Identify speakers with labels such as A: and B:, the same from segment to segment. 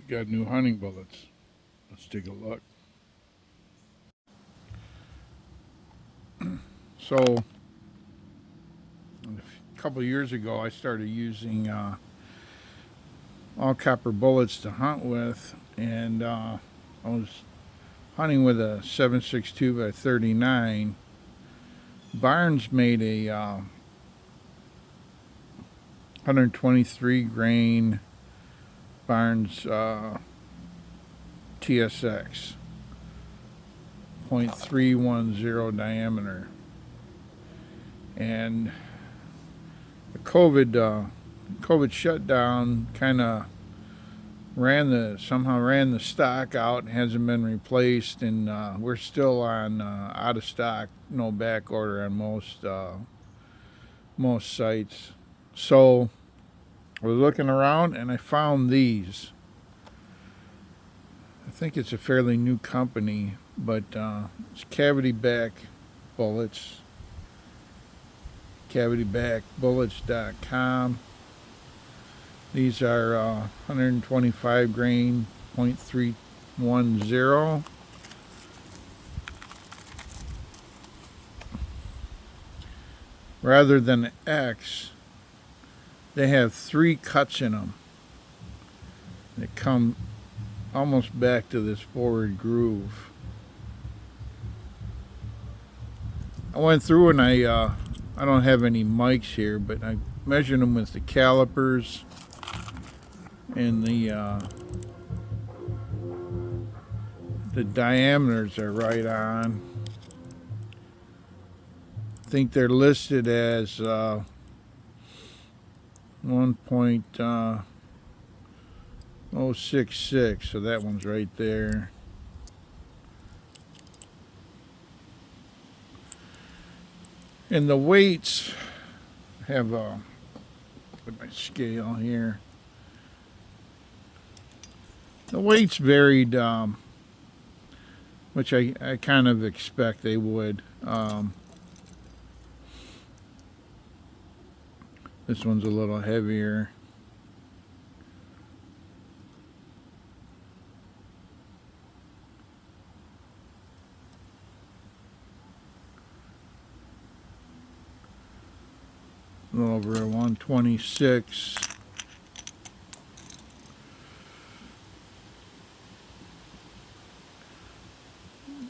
A: got new hunting bullets. Let's take a look. So, a couple of years ago, I started using all copper bullets to hunt with, and I was hunting with a 7.62 by 39. Barnes made a 123 grain Barnes TSX, 0.310 diameter, and the COVID shutdown kind of ran the stock out, hasn't been replaced, and we're still on out of stock, no back order on most sites. So I was looking around and I found these. I think it's a fairly new company, but it's cavity back bullets. cavitybackbullets.com. These are 125 grain, 0.310. Rather than X, they have 3 cuts in them. They come almost back to this forward groove. I went through and I don't have any mics here, but I measured them with the calipers, and the diameters are right on. I think they're listed as 1.066, so that one's right there. And the weights have put my scale here. The weights varied, which I kind of expect they would. This one's a little heavier. A little over 126.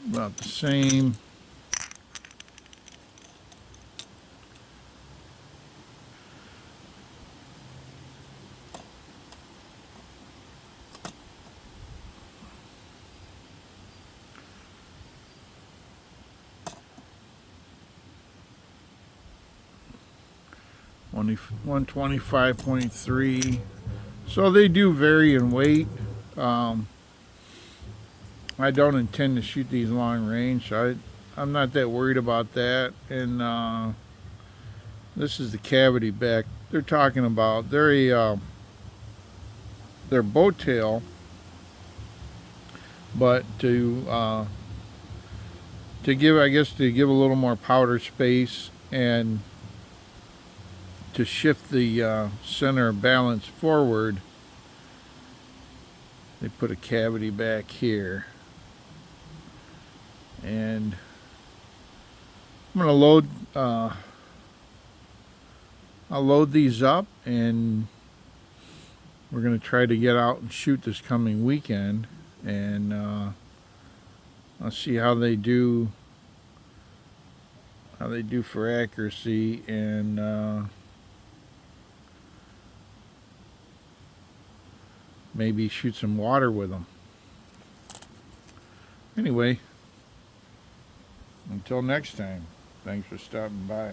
A: About the same. Only 125.3. So they do vary in weight. I don't intend to shoot these long range, so I'm not that worried about that. And this is the cavity back they're talking about. They're bow tail, but to give a little more powder space and to shift the center of balance forward, they put a cavity back here. And I'm gonna load I'll load these up, and we're gonna try to get out and shoot this coming weekend, and I'll see how they do for accuracy, and maybe shoot some water with them. Anyway, until next time, thanks for stopping by.